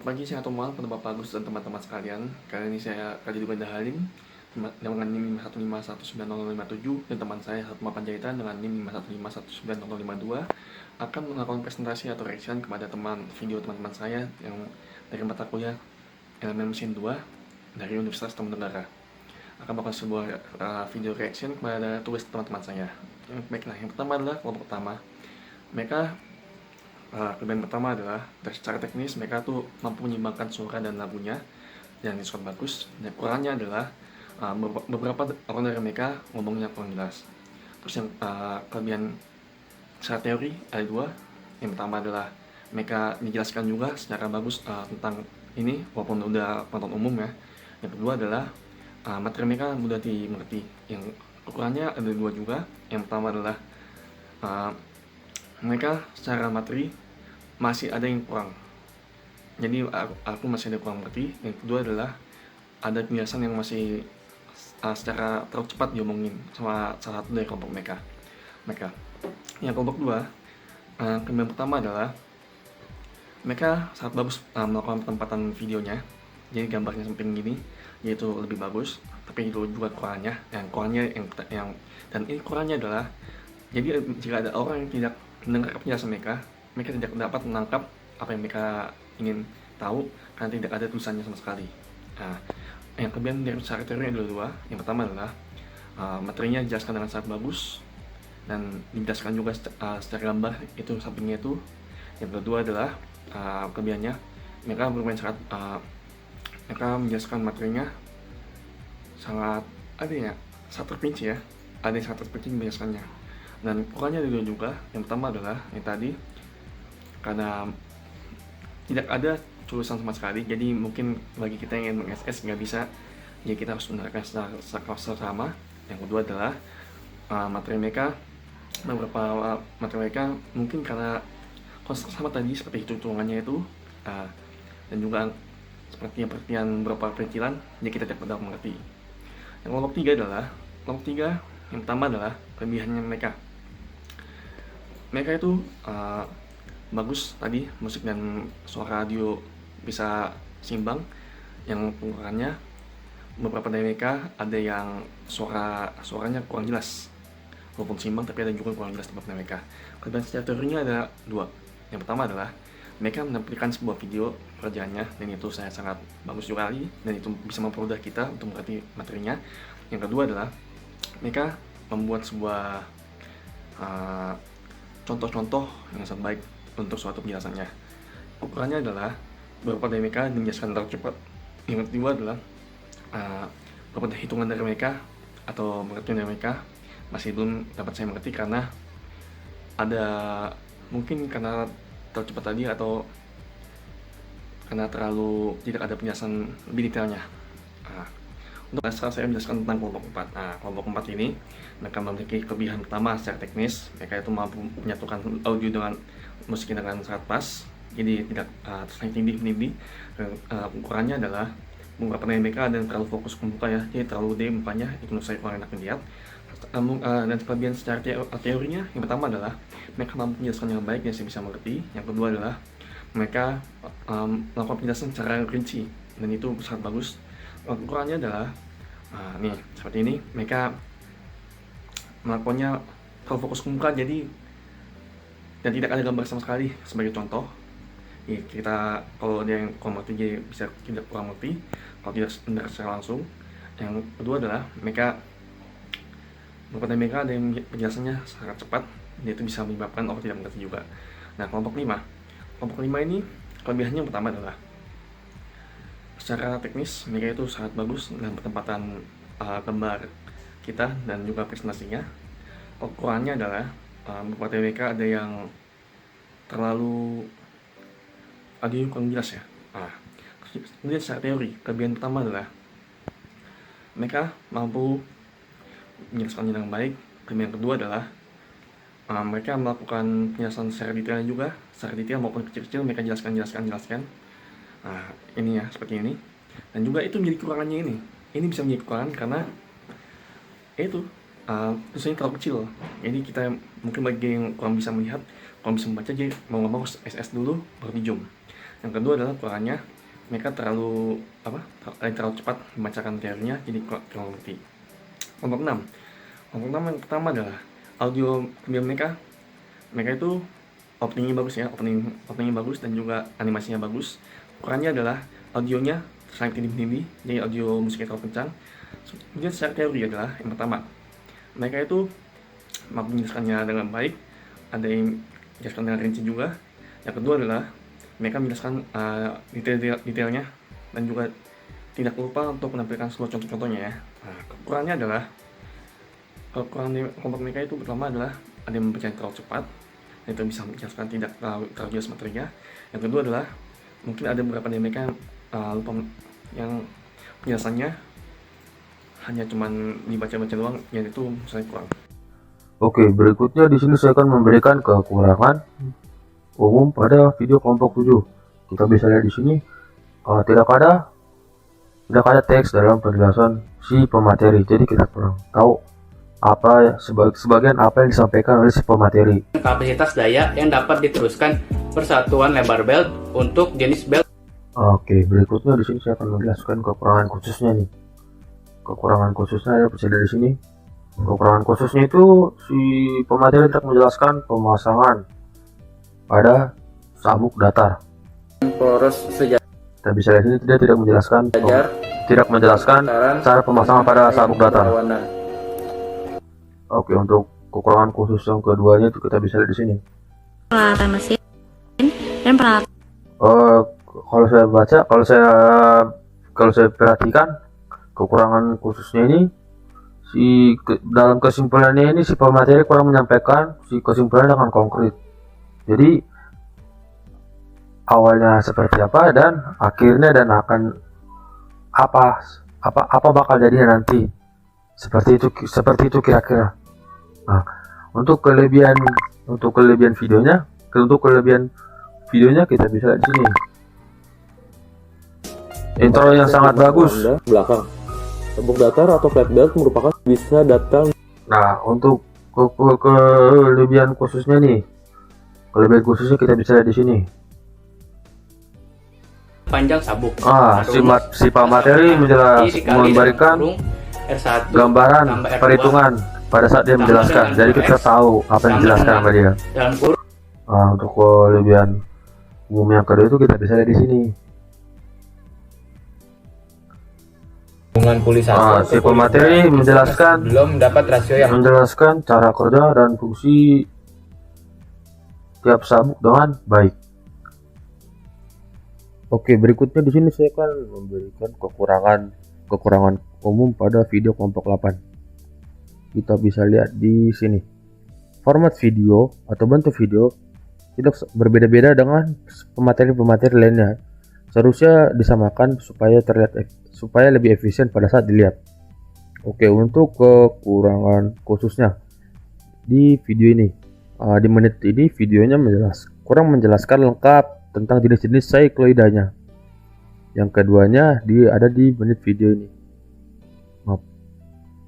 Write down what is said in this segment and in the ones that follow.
Pagi, siang, atau malam pada Bapak Agus dan teman-teman sekalian. Kali ini saya Kadi Duganda Halim dengan NIM 1519057 dan teman saya Hatma Panjaitan dengan NIM 1519052 akan melakukan presentasi atau reaction kepada video teman-teman saya yang dari mata kuliah Elemen Mesin 2 dari Universitas Tamanegara. Akan melakukan sebuah video reaction kepada tugas teman-teman saya. Baiklah, yang pertama adalah kelompok pertama. Mereka kelebihan pertama adalah dari secara teknis mereka tuh mampu menyimbangkan suara dan lagunya yang disukai bagus. Dan kurangnya adalah beberapa orang dari mereka ngomongnya kurang jelas. Terus yang kelebihan secara teori ada dua. Yang pertama adalah mereka menjelaskan juga secara bagus tentang ini walaupun udah penonton umum ya. Yang kedua adalah materi mereka mudah dimengerti. Yang kekurangannya ada dua juga. Yang pertama adalah mereka secara materi masih ada yang kurang. Jadi aku masih ada kurang mengerti. Yang kedua adalah ada penjelasan yang masih secara terlalu cepat diomongin sama salah satu dari kelompok mereka. Yang kelompok dua, kelebihan pertama adalah mereka sangat bagus melakukan penempatan videonya. Jadi gambarnya seperti gini, yaitu lebih bagus. Tapi itu juga kurangnya. Dan ini kurangnya adalah jadi jika ada orang yang tidak mendengar penjelasan mereka tidak dapat menangkap apa yang mereka ingin tahu karena tidak ada tulisannya sama sekali. Nah, yang kelebihan dari secara teori adalah dua. Yang pertama adalah materinya dijelaskan dengan sangat bagus dan dijelaskan juga secara gambar itu sampingnya itu. Yang kedua adalah kelebihannya mereka bermain sangat mereka menjelaskan materinya sangat sangat terperinci ya. Ada yang sangat terperinci menjelaskannya. Dan kurangnya ada juga. Yang pertama adalah yang tadi karena tidak ada tulisan sama sekali, jadi mungkin bagi kita yang ingin meng-SS nggak bisa, jadi kita harus menerapkan secara sama. Yang kedua adalah beberapa materi mereka mungkin karena konsep sama tadi seperti hitungannya itu dan juga seperti pengertian beberapa perincilan, jadi kita tidak dapat mengerti. Yang kelompok tiga yang pertama adalah kelebihannya mereka itu bagus tadi musik dan suara radio bisa seimbang. Yang pengurangannya beberapa dari mereka ada yang suaranya kurang jelas walaupun seimbang, tapi ada juga kurang jelas tempat mereka. Kelebihan secara teorinya ada dua. Yang pertama adalah mereka menampilkan sebuah video kerjaannya dan itu saya sangat bagus juga kali dan itu bisa mempermudah kita untuk mengerti materinya. Yang kedua adalah mereka membuat sebuah contoh-contoh yang sangat baik untuk suatu penjelasannya. Ukurannya adalah beberapa dari mereka menjelaskan terlalu cepat. Yang kedua adalah beberapa hitungan dari mereka atau pengertian dari mereka masih belum dapat saya mengerti karena ada mungkin karena terlalu cepat tadi atau karena terlalu tidak ada penjelasan lebih detailnya. Untuk dasar saya menjelaskan tentang kelompok 4. Kelompok 4 ini mereka memiliki kelebihan pertama secara teknis, mereka itu mampu menyatukan audio dengan musik dengan sangat pas, jadi tidak terlalu tinggi. Ukurannya adalah beberapa dari mereka ada yang terlalu fokus ke muka ya, jadi terlalu gede mukanya, itu menurut saya kurang enak dilihat. Dan kelebihan secara teorinya, yang pertama adalah mereka mampu menjelaskan dengan baik dan saya bisa mengerti. Yang kedua adalah mereka melakukan penjelasan secara rinci dan itu sangat bagus. Ukurannya adalah nih seperti ini, mereka melakukannya terlalu fokus ke muka jadi dan tidak ada gambar sama sekali. Sebagai contoh kita kalau dia yang kurang mengerti jadi bisa tidak kurang mengerti kalau tidak mendengar secara langsung. Yang kedua adalah beberapa dari mereka ada yang penjelasannya sangat cepat dan itu bisa menyebabkan orang tidak mengerti juga. Nah, kelompok 5 ini kelebihannya yang pertama adalah secara teknis mereka itu sangat bagus dalam penempatan gambar kita dan juga presentasinya. Kekurangannya adalah beberapa dari mereka ada yang terlalu kurang jelas ya. Kemudian secara teori, kelebihan pertama adalah mereka mampu menjelaskannya dengan baik. Kelebihan kedua adalah mereka melakukan penjelasan secara detail maupun kecil-kecil mereka jelaskan. Ini ya seperti ini. Dan juga itu menjadi kekurangannya ini bisa menjadi kekurangan karena itu tulisannya terlalu kecil. Jadi kita mungkin bagi yang kurang bisa melihat, kurang bisa membaca, jadi mau nggak mau harus SS dulu baru di zoom. Yang kedua adalah kurangnya mereka terlalu terlalu cepat membacakan teorinya, jadi kurang ngerti. Kelompok 6 yang pertama adalah audio video mereka itu openingnya bagus ya, openingnya bagus dan juga animasinya bagus. Kurangnya adalah audionya sangat tindih-tindih, jadi audio musiknya terlalu kencang. Kemudian secara teori adalah yang pertama, mereka itu mampu menjelaskannya dengan baik, ada yang menjelaskan dengan rinci juga. Yang kedua adalah mereka menjelaskan detailnya dan juga tidak lupa untuk menampilkan sebuah contoh-contohnya ya. Nah, kekurangannya adalah kekurangan kelompok mereka itu pertama adalah ada yang membaca terlalu cepat, dan itu bisa menjelaskan tidak terlalu jelas materinya. Yang kedua adalah mungkin ada beberapa dari mereka lupa yang penjelasannya hanya cuman dibaca-baca doang, yang itu misalnya kurang. Oke, berikutnya di sini saya akan memberikan kekurangan umum pada video kelompok 7. Kita bisa lihat di sini tidak ada teks dalam penjelasan si pemateri. Jadi kita kurang tahu sebagian apa yang disampaikan oleh si pemateri. Kapasitas daya yang dapat diteruskan persatuan lebar belt untuk jenis belt. Oke, berikutnya di sini saya akan menjelaskan kekurangan khususnya nih. Kekurangan khususnya ya bisa di sini. Kekurangan khususnya itu si pemateri tidak menjelaskan pemasangan pada sabuk datar. Poros sejajar. Kita bisa lihat ini tidak menjelaskan cara pemasangan pada sabuk datar. Oke, untuk kekurangan khusus yang keduanya itu kita bisa lihat di sini. Peralatan mesin dan peralatan. Kalau saya perhatikan kekurangan khususnya ini dalam kesimpulannya ini si pemateri kurang menyampaikan si kesimpulan dengan konkret. Jadi awalnya seperti apa dan akhirnya dan akan apa bakal jadinya nanti. Seperti itu kira-kira. Nah, untuk kelebihan videonya kita bisa lihat di sini. Intro yang sangat bagus. Belakang. Sabuk datar atau flat belt merupakan bisa datang. Nah, untuk kelebihan khususnya kita bisa lihat di sini. Panjang sabuk. Si pemateri memberikan gambaran perhitungan pada saat dia menjelaskan. Jadi kita tahu apa yang dijelaskan sama dia. Untuk kelebihan umum yang kedua itu kita bisa lihat di sini. Si pemateri belum dapat rasio yang menjelaskan cara kerja dan fungsi tiap sabuk dengan baik. Oke, berikutnya di sini saya akan memberikan kekurangan umum pada video kelompok 8. Kita bisa lihat di sini. Format video atau bentuk video tidak berbeda-beda dengan pemateri-pemateri lainnya. Seharusnya disamakan supaya lebih efisien pada saat dilihat. Oke, untuk kekurangan khususnya di video ini, di menit ini videonya kurang menjelaskan lengkap tentang jenis-jenis cycloidanya. Yang keduanya ada di menit video ini.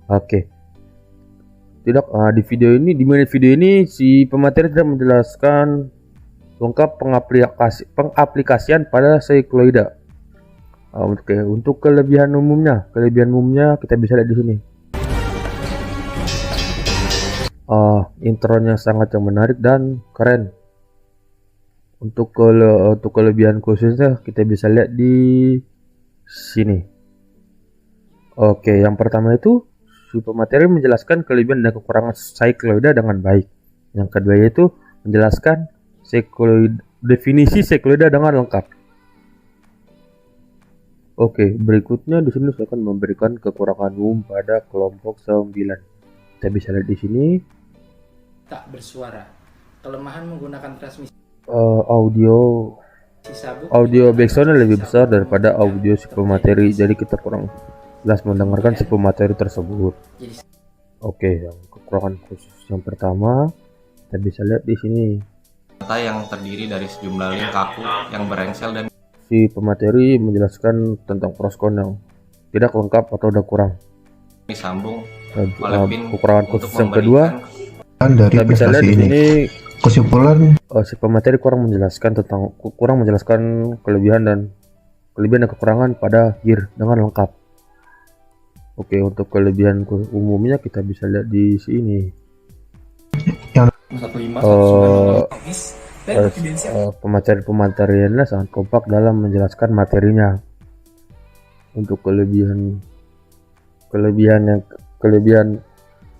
Oke. Di menit video ini si pemateri tidak menjelaskan lengkap pengaplikasian pada cycloida. Untuk kelebihan umumnya kita bisa lihat di sini. Intronya sangat yang menarik dan keren. Untuk kelebihan khususnya kita bisa lihat di sini. Oke, yang pertama itu si pemateri menjelaskan kelebihan dan kekurangan cycloida dengan baik. Yang kedua yaitu menjelaskan definisi cycloida dengan lengkap. Oke, berikutnya di sini saya akan memberikan kekurangan umum pada kelompok 9. Kita bisa lihat di sini. tak bersuara. Kelemahan menggunakan transmisi audio backsound lebih besar daripada audio si pemateri, jadi kita kurang jelas mendengarkan si pemateri tersebut. Oke, yang kekurangan khusus yang pertama kita bisa lihat di sini. Data yang terdiri dari sejumlah link kaku yang berengsel dan Si pemateri menjelaskan tentang proskon yang tidak lengkap atau udah kurang. disambung Dan, oleh pin kekurangan untuk khusus yang kedua, memberikan Dari kita bisa lihat prestasi di ini, sini kesimpulan si pemateri kurang menjelaskan kelebihan dan kekurangan pada gear dengan lengkap. Oke, untuk kelebihan umumnya kita bisa lihat di sini. 15 Pemateri-pemateriannya sangat kompak dalam menjelaskan materinya. Untuk kelebihan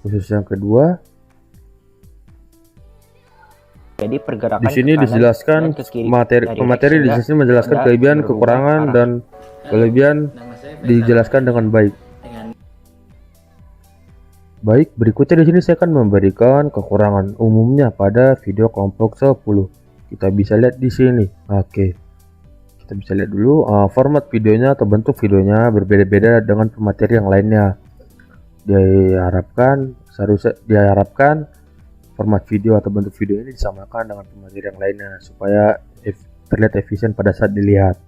khusus yang kedua, Jadi pergerakan di sini ke kanan dijelaskan dan ke kiri pemateri di sini menjelaskan kelebihan, kekurangan dan kelebihan dijelaskan dengan baik. Baik, berikutnya di sini saya akan memberikan kekurangan umumnya pada video kelompok 10. Kita bisa lihat di sini. Oke. Kita bisa lihat dulu format videonya atau bentuk videonya berbeda-beda dengan pemateri yang lainnya. Diharapkan format video atau bentuk video ini disamakan dengan pemateri yang lainnya supaya terlihat efisien pada saat dilihat.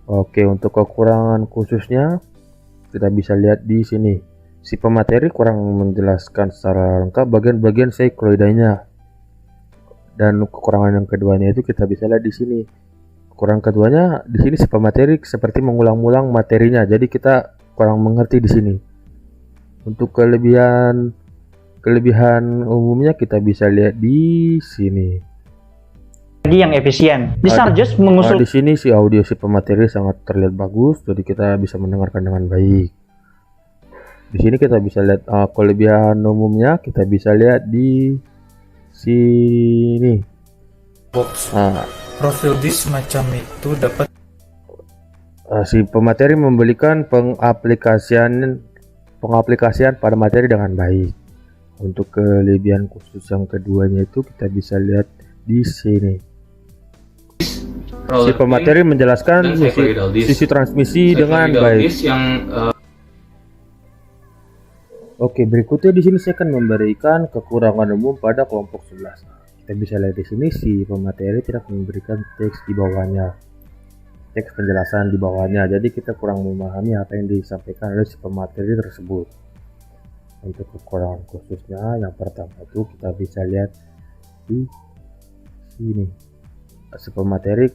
Oke, untuk kekurangan khususnya kita bisa lihat di sini. Si pemateri kurang menjelaskan secara lengkap bagian-bagian sikloidanya. Dan kekurangan yang keduanya itu kita bisa lihat di sini. Kekurangan keduanya di sini si pemateri seperti mengulang-ulang materinya, jadi kita kurang mengerti di sini. Untuk kelebihan umumnya kita bisa lihat di sini. Lagi yang efisien. Di Sarjas mengusul Di sini si audio si pemateri sangat terlihat bagus, jadi kita bisa mendengarkan dengan baik. Di sini kita bisa lihat kelebihan umumnya, kita bisa lihat di sini. Profil disk macam itu dapat si pemateri memberikan pengaplikasian pada materi dengan baik. Untuk kelebihan khusus yang keduanya itu kita bisa lihat di sini. Si pemateri menjelaskan sisi transmisi dengan baik. Oke, berikutnya di sini saya akan memberikan kekurangan umum pada kelompok 11. Kita bisa lihat di sini si pemateri tidak memberikan teks di bawahnya, teks penjelasan di bawahnya. Jadi kita kurang memahami apa yang disampaikan oleh si pemateri tersebut. Untuk kekurangan khususnya yang pertama itu kita bisa lihat di sini. Si pemateri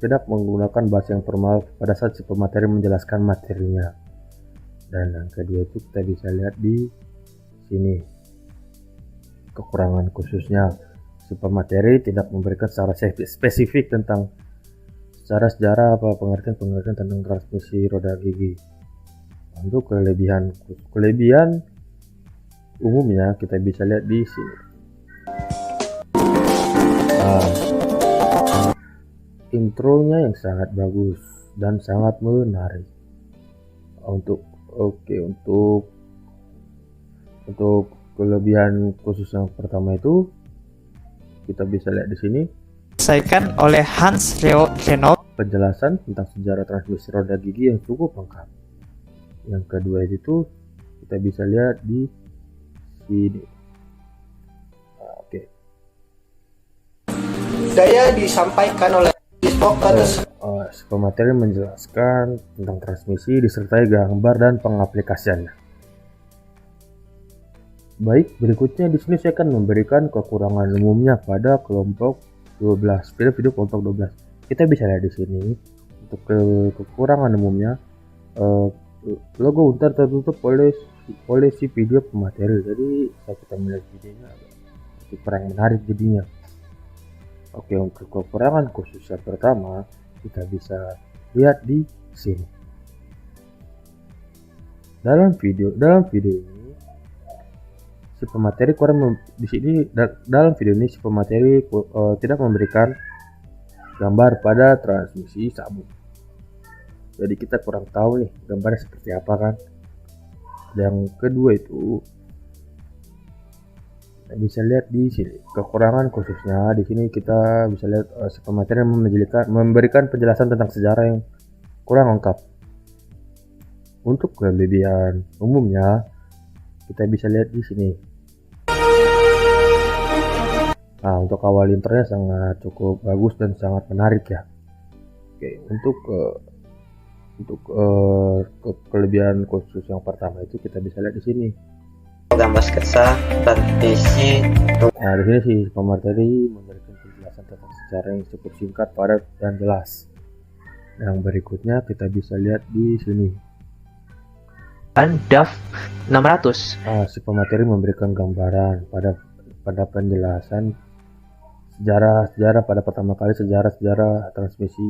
tidak menggunakan bahasa yang formal pada saat si pemateri menjelaskan materinya. Dan yang kedua itu kita bisa lihat di sini. Kekurangan khususnya si pemateri tidak memberikan secara spesifik tentang sejarah pengertian tentang transmisi roda gigi. Untuk kelebihan umumnya kita bisa lihat di sini. Intronya yang sangat bagus dan sangat menarik. Untuk kelebihan khusus yang pertama itu kita bisa lihat di sini. diselesaikan oleh Hans Renault. Penjelasan tentang sejarah transmisi roda gigi yang cukup lengkap. Yang kedua itu kita bisa lihat di sini. Oke. daya disampaikan oleh Pemateri menjelaskan tentang transmisi disertai gambar dan pengaplikasiannya. Baik, berikutnya di sini saya akan memberikan kekurangan umumnya pada kelompok 12. Video kelompok 12. Kita bisa lihat di sini untuk kekurangan umumnya logo untar tertutup oleh si video pemateri. Jadi saat kita melihat videonya agak kurang menarik jadinya. Oke, untuk kekurangan khusus yang pertama kita bisa lihat di sini. Dalam video ini si pemateri dalam video ini si pemateri tidak memberikan gambar pada transmisi sabuk. Jadi kita kurang tahu nih gambarnya seperti apa kan. Yang kedua itu kita bisa lihat di sini kekurangan khususnya. Di sini kita bisa lihat si pemateri memberikan penjelasan tentang sejarah yang kurang lengkap. Untuk kelebihan umumnya kita bisa lihat di sini. Nah, untuk awal intronya sangat cukup bagus dan sangat menarik ya. Oke, untuk Untuk kelebihan khusus yang pertama itu kita bisa lihat di sini. Gambar sketsa dan isi. Nah, di sini sih pemateri memberikan penjelasan tentang secara yang cukup singkat, padat, dan jelas. Yang berikutnya kita bisa lihat di sini. DAV 600. Si pemateri memberikan gambaran pada penjelasan sejarah pada pertama kali sejarah transmisi